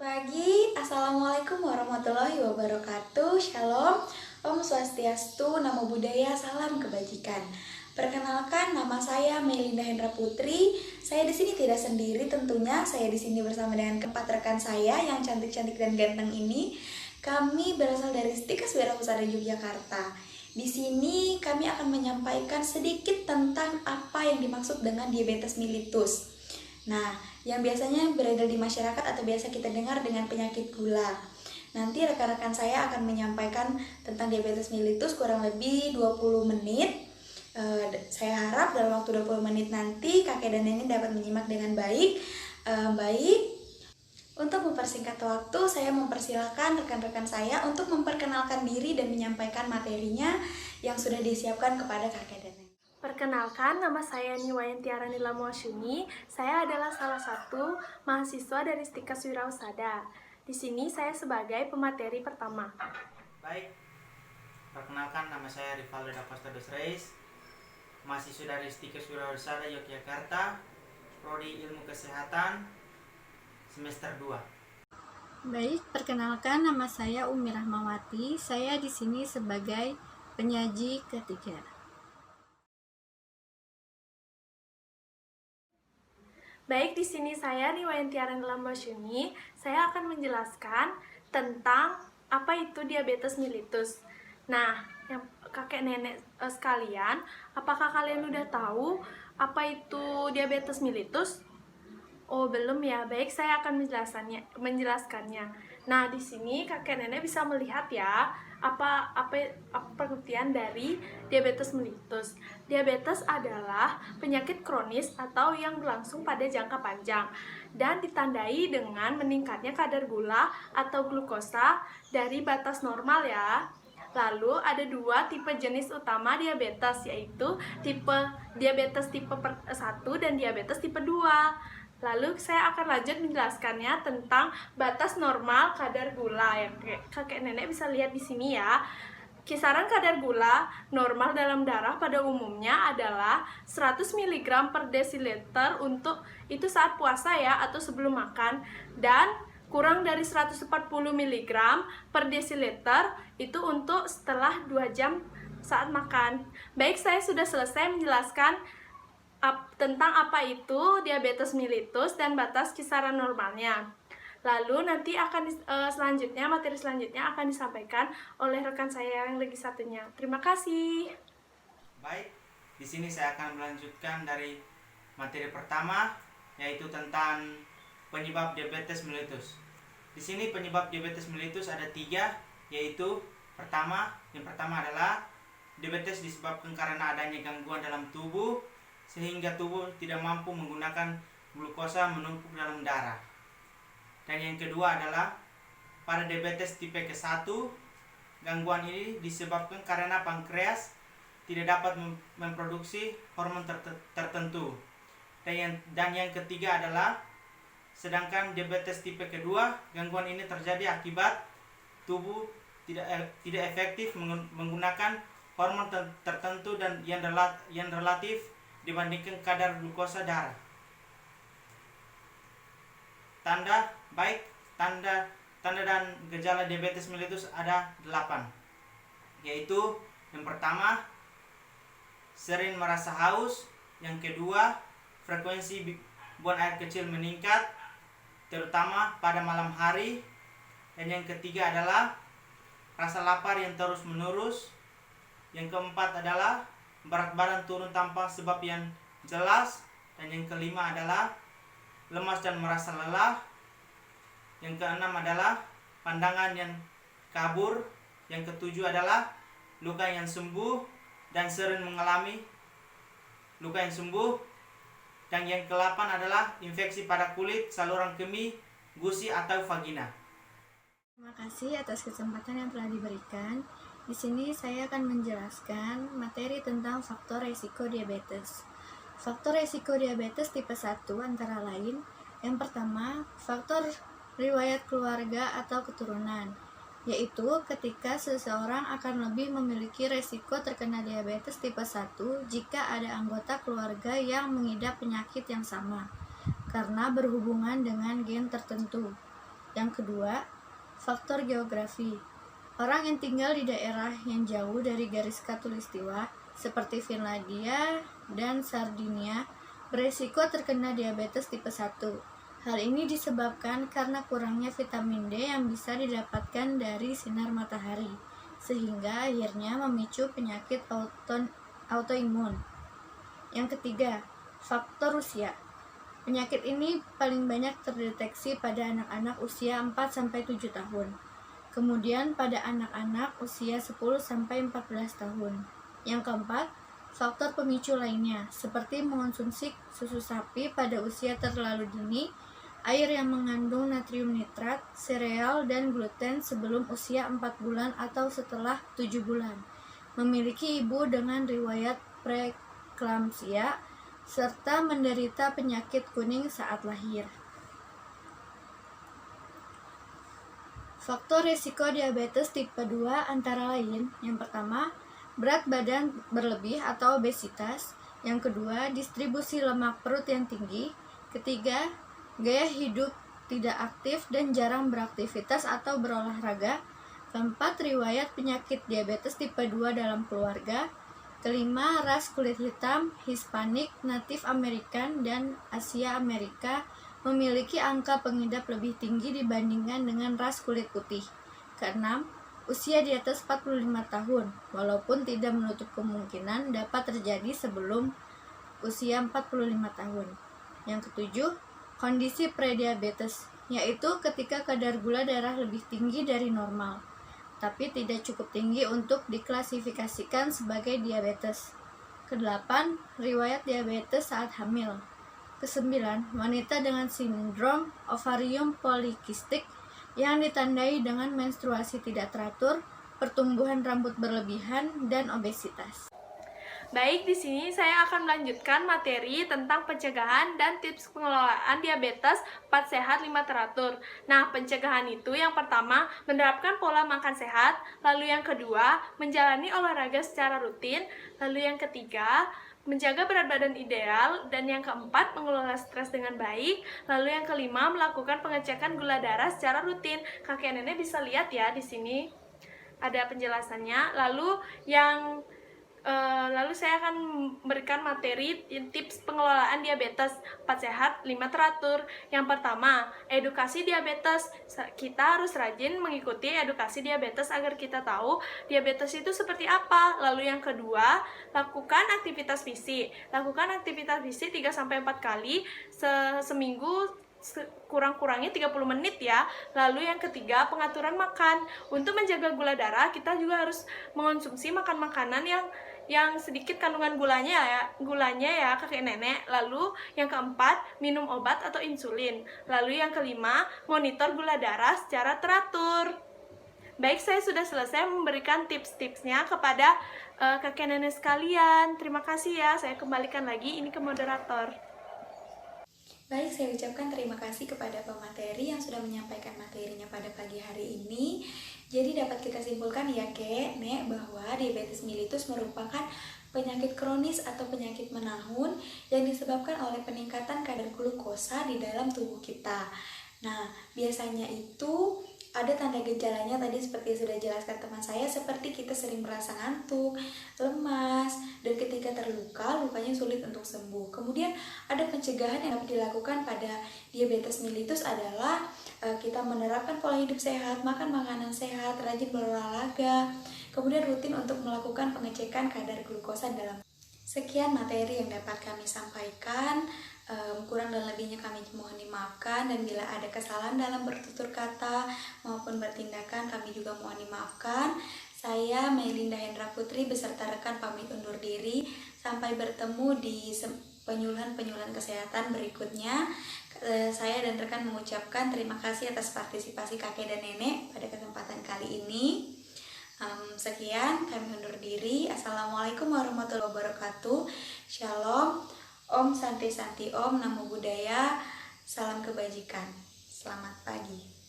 Pagi, Assalamualaikum warahmatullahi wabarakatuh. Shalom, Om Swastiastu, Namo Buddhaya, salam kebajikan. Perkenalkan, nama saya Melinda Hendra Putri. Saya di sini tidak sendiri tentunya. Saya di sini bersama dengan keempat rekan saya yang cantik-cantik dan ganteng ini. Kami berasal dari Stikas Wirausaha Yogyakarta. Di sini kami akan menyampaikan sedikit tentang apa yang dimaksud dengan diabetes mellitus. Nah, yang biasanya beredar di masyarakat atau biasa kita dengar dengan penyakit gula. Nanti rekan-rekan saya akan menyampaikan tentang diabetes mellitus kurang lebih 20 menit. Saya harap dalam waktu 20 menit nanti kakek dan nenek dapat menyimak dengan baik. Untuk mempersingkat waktu, saya mempersilahkan rekan-rekan saya untuk memperkenalkan diri dan menyampaikan materinya yang sudah disiapkan kepada kakek dan nenek. Perkenalkan, nama saya Niwayantiara Nilamuasyuni. Saya adalah salah satu mahasiswa dari Stikas Wirausaha. Di sini saya sebagai pemateri pertama. Baik, perkenalkan nama saya Rivaldo Dacosta dos Reis, mahasiswa dari Stikas Wirausaha Yogyakarta, Prodi Ilmu Kesehatan, semester 2. Baik, perkenalkan nama saya Umi Rahmawati. Saya di sini sebagai penyaji ketiga. Baik, di sini saya Niwayantiara Nilamuasyuni. Saya akan menjelaskan tentang apa itu diabetes mellitus. Nah, yang kakek nenek sekalian, apakah kalian udah tahu apa itu diabetes mellitus? Oh, belum ya. Baik, saya akan menjelaskannya. Nah, di sini kakek nenek bisa melihat ya apa pengertian dari diabetes mellitus. Diabetes adalah penyakit kronis atau yang berlangsung pada jangka panjang dan ditandai dengan meningkatnya kadar gula atau glukosa dari batas normal ya. Lalu ada dua tipe jenis utama diabetes, yaitu diabetes tipe 1 dan diabetes tipe 2. Lalu saya akan lanjut menjelaskannya tentang batas normal kadar gula yang kakek nenek bisa lihat di sini ya. Kisaran kadar gula normal dalam darah pada umumnya adalah 100 mg per desiliter untuk itu saat puasa ya atau sebelum makan, dan kurang dari 140 mg per desiliter itu untuk setelah 2 jam saat makan. Baik, saya sudah selesai menjelaskan tentang apa itu diabetes mellitus dan batas kisaran normalnya. Lalu nanti akan materi selanjutnya akan disampaikan oleh rekan saya yang lagi satunya. Terima kasih. Baik, di sini saya akan melanjutkan dari materi pertama, yaitu tentang penyebab diabetes mellitus. Di sini penyebab diabetes mellitus ada 3, yaitu yang pertama adalah diabetes disebabkan karena adanya gangguan dalam tubuh sehingga tubuh tidak mampu menggunakan glukosa menumpuk dalam darah. Dan yang kedua adalah pada diabetes tipe ke-1, gangguan ini disebabkan karena pankreas tidak dapat memproduksi hormon tertentu. Dan yang ketiga adalah sedangkan diabetes tipe kedua, gangguan ini terjadi akibat tubuh tidak efektif menggunakan hormon tertentu dan yang relatif dibandingkan kadar glukosa darah. Tanda dan gejala diabetes mellitus ada 8, yaitu yang pertama sering merasa haus, yang kedua frekuensi buang air kecil meningkat terutama pada malam hari, dan yang ketiga adalah rasa lapar yang terus menerus, yang keempat adalah berat badan turun tanpa sebab yang jelas, dan yang kelima adalah lemas dan merasa lelah, yang keenam adalah pandangan yang kabur, yang ketujuh adalah luka yang sembuh dan sering mengalami luka yang sembuh, dan yang ke-8 adalah infeksi pada kulit, saluran kemih, gusi atau vagina. Terima kasih atas kesempatan yang telah diberikan. Di sini saya akan menjelaskan materi tentang faktor resiko diabetes. Faktor resiko diabetes tipe 1 antara lain, yang pertama, faktor riwayat keluarga atau keturunan, yaitu ketika seseorang akan lebih memiliki resiko terkena diabetes tipe 1 jika ada anggota keluarga yang mengidap penyakit yang sama, karena berhubungan dengan gen tertentu. Yang kedua, faktor geografi. Orang yang tinggal di daerah yang jauh dari garis khatulistiwa seperti Finlandia dan Sardinia beresiko terkena diabetes tipe 1. Hal ini disebabkan karena kurangnya vitamin D yang bisa didapatkan dari sinar matahari, sehingga akhirnya memicu penyakit autoimun. Yang ketiga, faktor usia. Penyakit ini paling banyak terdeteksi pada anak-anak usia 4-7 tahun. Kemudian pada anak-anak usia 10-14 tahun. Yang keempat, faktor pemicu lainnya seperti mengonsumsi susu sapi pada usia terlalu dini, air yang mengandung natrium nitrat, sereal, dan gluten sebelum usia 4 bulan atau setelah 7 bulan, memiliki ibu dengan riwayat preeklamsia, serta menderita penyakit kuning saat lahir. Faktor risiko diabetes tipe 2 antara lain, yang pertama, berat badan berlebih atau obesitas, yang kedua, distribusi lemak perut yang tinggi, ketiga, gaya hidup tidak aktif dan jarang beraktivitas atau berolahraga, keempat, riwayat penyakit diabetes tipe 2 dalam keluarga, kelima, ras kulit hitam, Hispanik, Natif Amerikan, dan Asia Amerika memiliki angka pengidap lebih tinggi dibandingkan dengan ras kulit putih. Keenam, usia di atas 45 tahun, walaupun tidak menutup kemungkinan dapat terjadi sebelum usia 45 tahun. Yang ketujuh, kondisi prediabetes, yaitu ketika kadar gula darah lebih tinggi dari normal, tapi tidak cukup tinggi untuk diklasifikasikan sebagai diabetes. Kedelapan, riwayat diabetes saat hamil. Kesembilan, wanita dengan sindrom ovarium polikistik yang ditandai dengan menstruasi tidak teratur, pertumbuhan rambut berlebihan, dan obesitas. Baik, di sini saya akan melanjutkan materi tentang pencegahan dan tips pengelolaan diabetes 4 sehat 5 teratur. Nah, pencegahan itu yang pertama, menerapkan pola makan sehat, lalu yang kedua, menjalani olahraga secara rutin, lalu yang ketiga, menjaga berat badan ideal, dan yang keempat, mengelola stres dengan baik, lalu yang kelima, melakukan pengecekan gula darah secara rutin. Kakek nenek bisa lihat ya di sini ada penjelasannya. Lalu saya akan memberikan materi tips pengelolaan diabetes 4 sehat 5 teratur. Yang pertama, edukasi diabetes. Kita harus rajin mengikuti edukasi diabetes agar kita tahu diabetes itu seperti apa. Lalu yang kedua, lakukan aktivitas fisik. Lakukan aktivitas fisik 3-4 kali seminggu, kurang-kurangnya 30 menit ya. Lalu yang ketiga, pengaturan makan. Untuk menjaga gula darah, kita juga harus mengonsumsi makanan yang sedikit kandungan gulanya ya kakek nenek. Lalu yang keempat, minum obat atau insulin. Lalu yang kelima, monitor gula darah secara teratur. Baik, saya sudah selesai memberikan tips-tipsnya kepada kakek nenek sekalian. Terima kasih ya, saya kembalikan lagi ini ke moderator. Baik, saya ucapkan terima kasih kepada pemateri yang sudah menyampaikan materinya pada pagi hari ini. Jadi dapat kita simpulkan ya Nek, bahwa diabetes mellitus merupakan penyakit kronis atau penyakit menahun yang disebabkan oleh peningkatan kadar glukosa di dalam tubuh kita. Nah, biasanya itu ada tanda gejalanya tadi seperti sudah jelaskan teman saya, seperti kita sering merasa ngantuk, lemas, dan ketika terluka, lukanya sulit untuk sembuh. Kemudian ada pencegahan yang dapat dilakukan pada diabetes mellitus adalah kita menerapkan pola hidup sehat, makan makanan sehat, rajin berolahraga, kemudian rutin untuk melakukan pengecekan kadar glukosa dalam. Sekian materi yang dapat kami sampaikan. Kurang dan lebihnya kami mohon dimaafkan, dan bila ada kesalahan dalam bertutur kata maupun bertindakan kami juga mohon dimaafkan. Saya Melinda Hendra Putri beserta rekan pamit undur diri. Sampai bertemu di penyuluhan kesehatan berikutnya. Saya dan rekan mengucapkan terima kasih atas partisipasi kakek dan nenek pada kesempatan kali ini. Sekian, kami undur diri. Assalamualaikum warahmatullahi wabarakatuh. Shalom. Om Santi Santi Om, Namo Buddhaya, salam kebajikan. Selamat pagi.